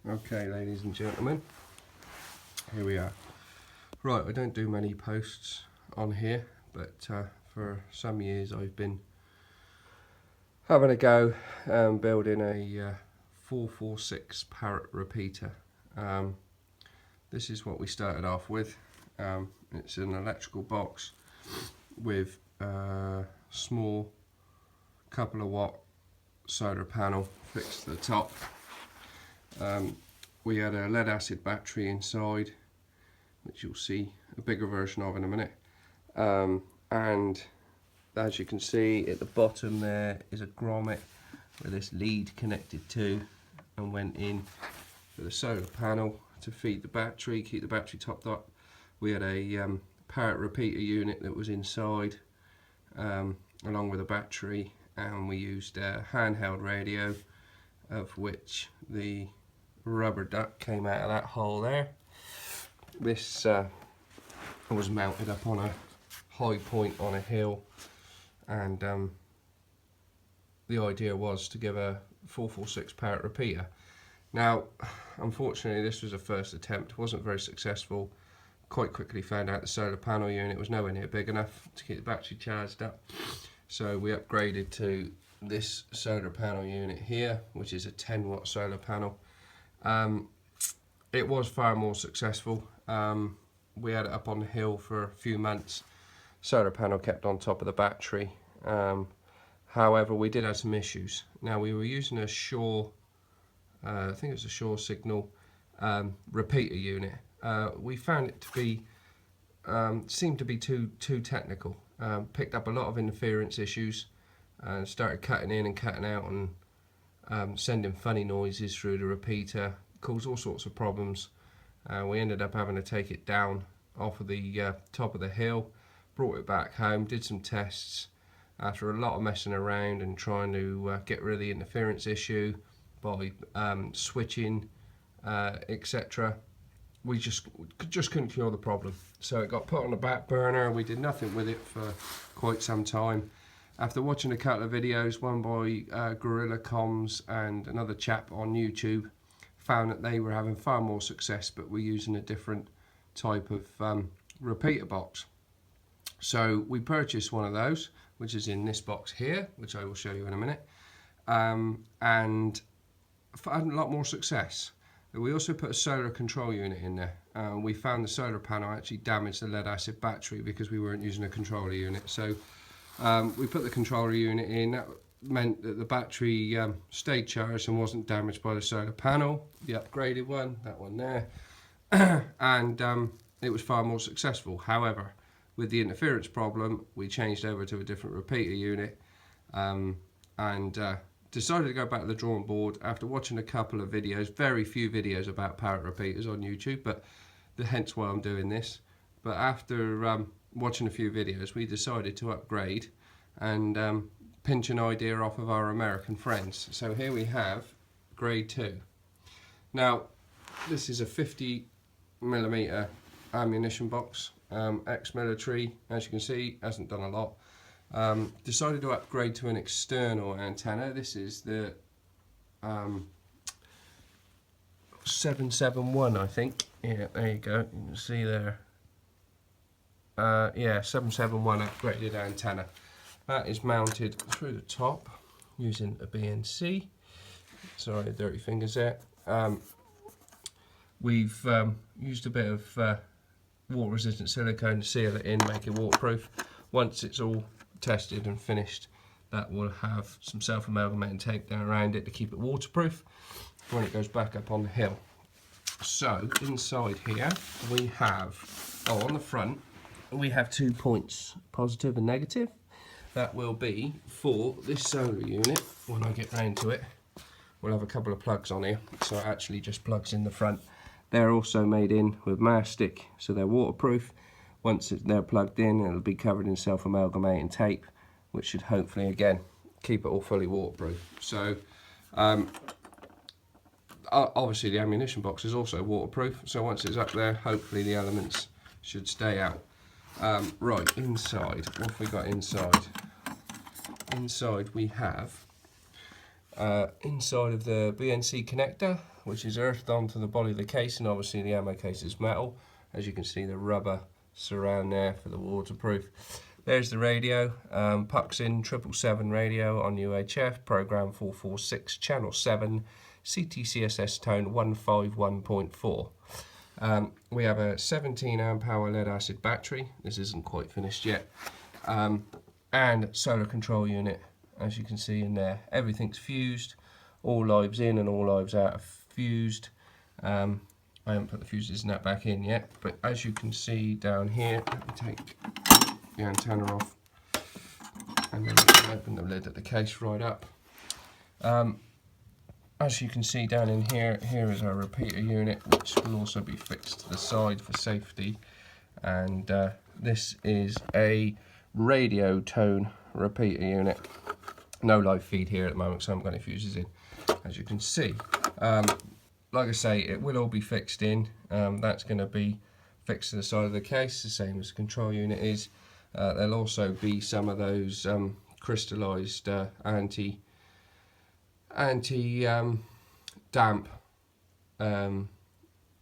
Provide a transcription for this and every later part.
Okay, ladies and gentlemen, here we are. Right, I don't do many posts on here, but for some years I've been having a go building a 446 Parrot repeater. This is what we started off with. It's an electrical box with a small couple of watt solar panel fixed to the top. We had a lead acid battery inside, which you'll see a bigger version of in a minute, and as you can see at the bottom there is a grommet where this lead connected to and went in for the solar panel to feed the battery, keep the battery topped up. We had a Parrot repeater unit that was inside along with a battery, and we used a handheld radio, of which the rubber duck came out of that hole there. This was mounted up on a high point on a hill, and the idea was to give a 446 Parrot repeater. Now, unfortunately, this was a first attempt, wasn't very successful. Quite quickly found out the solar panel unit was nowhere near big enough to keep the battery charged up, so we upgraded to this solar panel unit here, which is a 10 watt solar panel. It was far more successful. We had it up on the hill for a few months. Solar panel kept on top of the battery. However, we did have some issues. Now, we were using a Shaw, I think it was a Shaw signal repeater unit. We found it to be, seemed to be too technical. Picked up a lot of interference issues and started cutting in and cutting out and sending funny noises through the repeater, caused all sorts of problems. We ended up having to take it down off of the top of the hill, brought it back home, did some tests. After a lot of messing around and trying to get rid of the interference issue by switching, etc., we just couldn't cure the problem. So it got put on the back burner. We did nothing with it for quite some time. After watching a couple of videos, one by Gorilla Comms and another chap on YouTube, found that they were having far more success, but were using a different type of repeater box. So we purchased one of those, which is in this box here, which I will show you in a minute, and had a lot more success. We also put a solar control unit in there. We found the solar panel actually damaged the lead acid battery because we weren't using a controller unit. So we put the controller unit in. That meant that the battery stayed charged and wasn't damaged by the solar panel. The upgraded one, that one there, and it was far more successful. However, with the interference problem, we changed over to a different repeater unit, and decided to go back to the drawing board after watching a couple of videos, very few videos about Parrot repeaters on YouTube, but hence why I'm doing this. But after watching a few videos, we decided to upgrade and pinch an idea off of our American friends. So here we have grade 2. Now, this is a 50mm ammunition box, ex-military, as you can see, hasn't done a lot. Decided to upgrade to an external antenna. This is the 771, I think. Yeah, there you go. You can see there. Yeah, 771 upgraded antenna. That is mounted through the top using a BNC. Sorry, dirty fingers there. We've used a bit of water-resistant silicone to seal it in, make it waterproof. Once it's all tested and finished, that will have some self-amalgamating tape down around it to keep it waterproof when it goes back up on the hill. So inside here we have, on the front we have 2 points, positive and negative. That will be for this solar unit. When I get round to it, we'll have a couple of plugs on here, so it actually just plugs in the front. They're also made in with mastic, so they're waterproof. Once they're plugged in, it'll be covered in self-amalgamating tape, which should hopefully, again, keep it all fully waterproof. So, obviously the ammunition box is also waterproof, so once it's up there, hopefully the elements should stay out. Right, inside, what have we got inside? Inside we have inside of the BNC connector, which is earthed onto the body of the case, and obviously the ammo case is metal. As you can see, the rubber surround there for the waterproof. There's the radio, Pucks in 777 radio on UHF, program 446, channel 7, CTCSS tone 151.4. We have a 17 amp hour lead acid battery, this isn't quite finished yet, and solar control unit, as you can see in there. Everything's fused, all lives in and all lives out are fused. I haven't put the fuses and that back in yet, but as you can see down here, let me take the antenna off and then we can open the lid of the case right up. As you can see down in here, here is our repeater unit, which will also be fixed to the side for safety, and this is a radio tone repeater unit. No live feed here at the moment, so I haven't got any fuses in, as you can see. Like I say, it will all be fixed in. That's going to be fixed to the side of the case, the same as the control unit is. There'll also be some of those crystallized anti-damp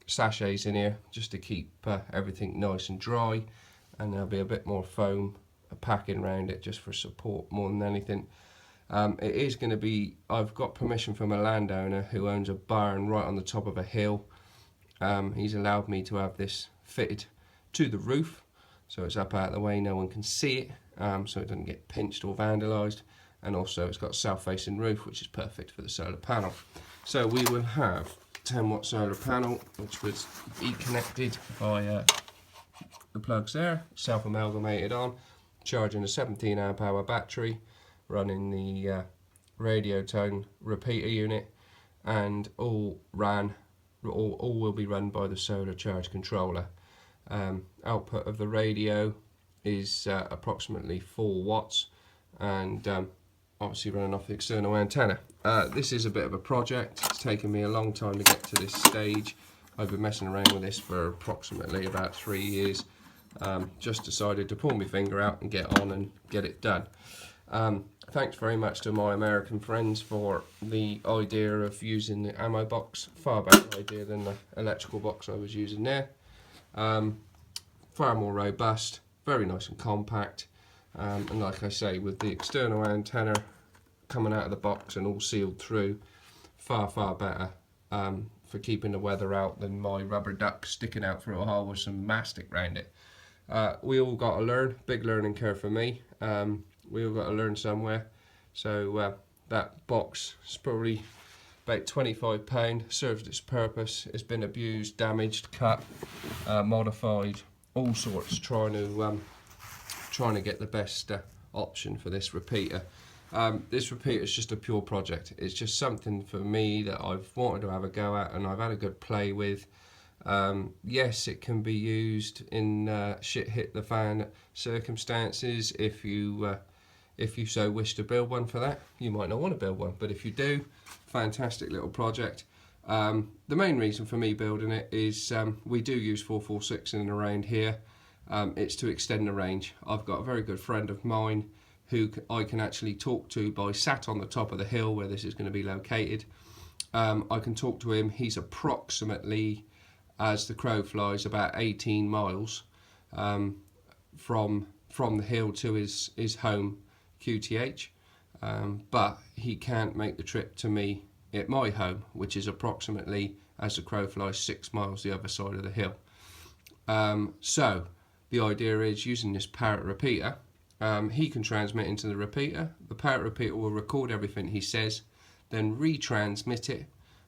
sachets in here, just to keep everything nice and dry, and there'll be a bit more foam packing around it just for support more than anything. It is going to be, I've got permission from a landowner who owns a barn right on the top of a hill. He's allowed me to have this fitted to the roof, so it's up out of the way, no one can see it, so it doesn't get pinched or vandalised, and also it's got a south-facing roof, which is perfect for the solar panel. So we will have 10-watt solar panel, which was e-connected by the plugs there, self-amalgamated on, charging a 17 amp hour battery, running the radio tone repeater unit, and all will be run by the solar charge controller. Output of the radio is approximately 4 watts, and obviously running off the external antenna. This is a bit of a project. It's taken me a long time to get to this stage. I've been messing around with this for approximately about 3 years. Just decided to pull my finger out and get on and get it done. Thanks very much to my American friends for the idea of using the ammo box. Far better idea than the electrical box I was using there. Far more robust, very nice and compact, and like I say, with the external antenna coming out of the box and all sealed through, far better for keeping the weather out than my rubber duck sticking out through a hole with some mastic around it. We all got to learn, big learning curve for me. We all got to learn somewhere, so that box is probably about £25, served its purpose. It's been abused, damaged, cut, modified, all sorts, trying to get the best option for this repeater. This repeater is just a pure project. It's just something for me that I've wanted to have a go at, and I've had a good play with. Yes, it can be used in shit hit the fan circumstances. If you so wish to build one for that, you might not want to build one, but if you do, fantastic little project. The main reason for me building it is we do use 446 in and around here. It's to extend the range. I've got a very good friend of mine who I can actually talk to by sat on the top of the hill where this is going to be located. I can talk to him. He's approximately, as the crow flies, about 18 miles from the hill to his home QTH, but he can't make the trip to me at my home, which is approximately, as the crow flies, 6 miles the other side of the hill. So the idea is, using this Parrot repeater, he can transmit into the repeater. The Parrot repeater will record everything he says, then retransmit it,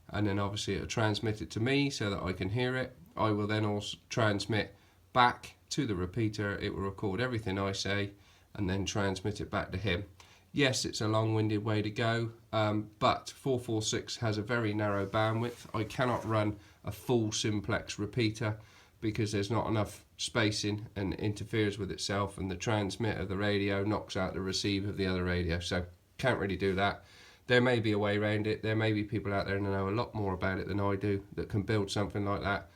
and then obviously it'll transmit it to me so that I can hear it. I will then also transmit back to the repeater. It will record everything I say and then transmit it back to him. Yes, it's a long-winded way to go, but 446 has a very narrow bandwidth. I cannot run a full simplex repeater because there's not enough spacing and interferes with itself, and the transmit of the radio knocks out the receive of the other radio, so can't really do that. There may be a way around it. There may be people out there that know a lot more about it than I do that can build something like that.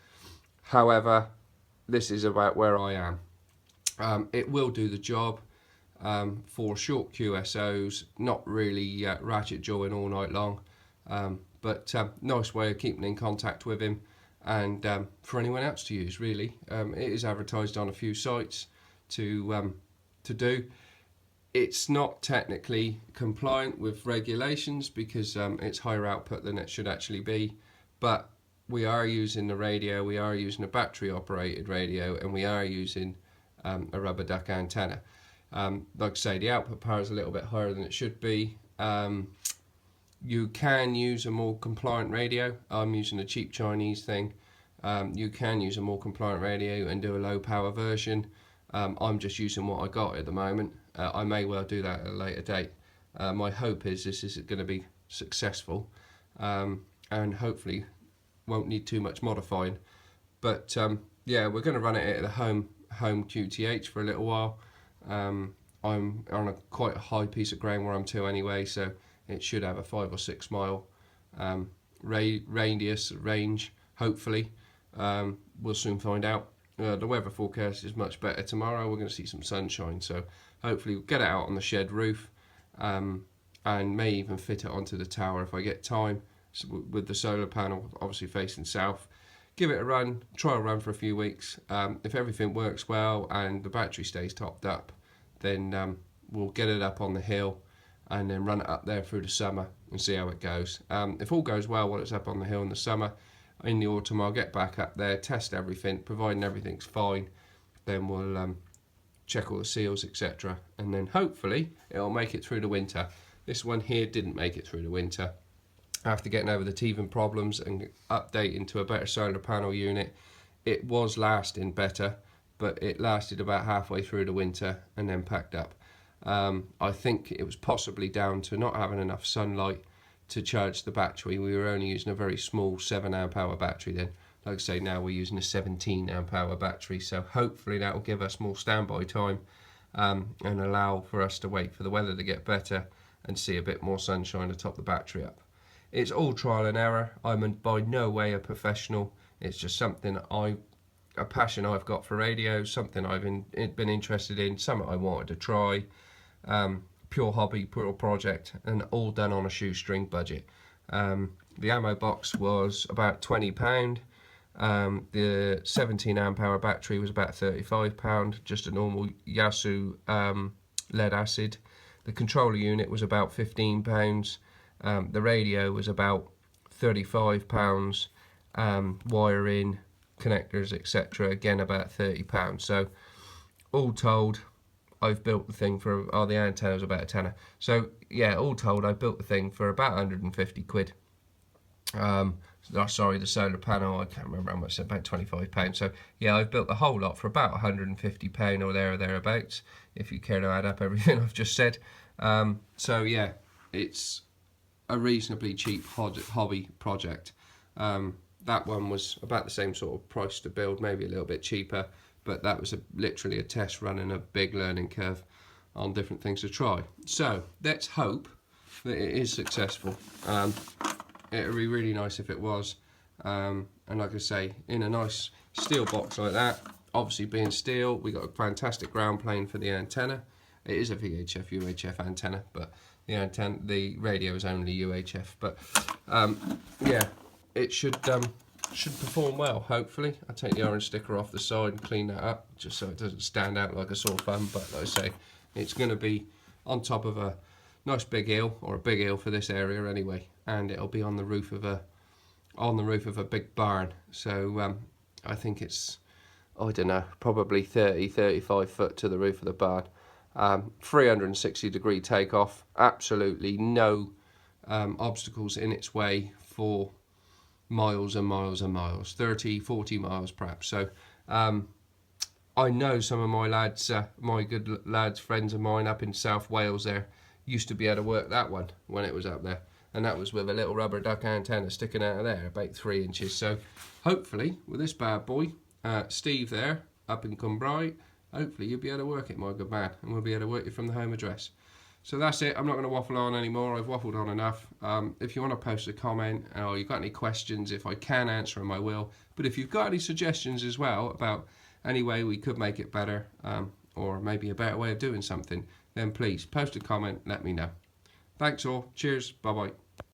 However, this is about where I am. It will do the job. for short QSOs, not really ratchet jawing all night long, but nice way of keeping in contact with him, and for anyone else to use really. It is advertised on a few sites to do. It's not technically compliant with regulations because it's higher output than it should actually be, but we are using the radio, we are using a battery operated radio, and we are using a rubber duck antenna. Like I say, the output power is a little bit higher than it should be. You can use a more compliant radio. I'm using a cheap Chinese thing. You can use a more compliant radio and do a low power version. I'm just using what I got at the moment. I may well do that at a later date. My hope is this is going to be successful, and hopefully won't need too much modifying. But yeah, we're going to run it at the home QTH for a little while. I'm on quite a high piece of ground where I'm to anyway, so it should have a 5 or 6 mile range, hopefully. We'll soon find out. The weather forecast is much better tomorrow. We're going to see some sunshine, so hopefully we'll get it out on the shed roof, and may even fit it onto the tower if I get time, so with the solar panel obviously facing south. Give it a run, trial run for a few weeks. If everything works well and the battery stays topped up, then we'll get it up on the hill and then run it up there through the summer and see how it goes. If all goes well while it's up on the hill in the summer, in the autumn I'll get back up there, test everything, providing everything's fine, then we'll check all the seals, etc. And then hopefully it'll make it through the winter. This one here didn't make it through the winter. After getting over the teething problems and updating to a better solar panel unit, it was lasting better, but it lasted about halfway through the winter and then packed up. I think it was possibly down to not having enough sunlight to charge the battery. We were only using a very small 7 amp hour battery then. Like I say, now we're using a 17 amp hour battery, so hopefully that will give us more standby time, and allow for us to wait for the weather to get better and see a bit more sunshine to top the battery up. It's all trial and error. I'm by no way a professional. It's just something a passion I've got for radio, something I've been interested in, something I wanted to try. Pure hobby, pure project, and all done on a shoestring budget. The ammo box was about £20. The 17 amp hour battery was about £35, just a normal Yasu lead acid. The controller unit was about £15. The radio was about £35. Wiring, connectors, etc. again about £30. So all told, I've built the thing for, the antenna was about a tenner. So yeah, all told, I built the thing for about 150 quid. Sorry, the solar panel, I can't remember how much, about £25. So yeah, I've built the whole lot for about £150 or there or thereabouts, if you care to add up everything I've just said. So yeah, it's a reasonably cheap hobby project. That one was about the same sort of price to build, maybe a little bit cheaper, but that was literally a test run and a big learning curve on different things to try. So let's hope that it is successful. It would be really nice if it was, and like I say, in a nice steel box like that. Obviously being steel, we got a fantastic ground plane for the antenna. It is a VHF UHF antenna, but the radio is only UHF. But yeah, it should perform well, hopefully. I'll take the orange sticker off the side and clean that up, just so it doesn't stand out like a sore thumb. But like I say, it's going to be on top of a nice big hill, or a big hill for this area anyway, and it'll be on the roof of a big barn. So I think it's, I don't know, probably 35 foot to the roof of the barn. 360-degree takeoff, absolutely no obstacles in its way for miles and miles and miles, 30-40 miles perhaps. So I know some of my lads, my good lads, friends of mine up in South Wales there, used to be able to work that one when it was up there, and that was with a little rubber duck antenna sticking out of there about 3 inches. So hopefully with this bad boy, Steve there up in Cumbria, hopefully you'll be able to work it, my good man, and we'll be able to work it from the home address. So that's it. I'm not going to waffle on anymore. I've waffled on enough. If you want to post a comment, or you've got any questions, if I can answer them, I will. But if you've got any suggestions as well about any way we could make it better, or maybe a better way of doing something, then please post a comment, let me know. Thanks all, cheers, bye bye.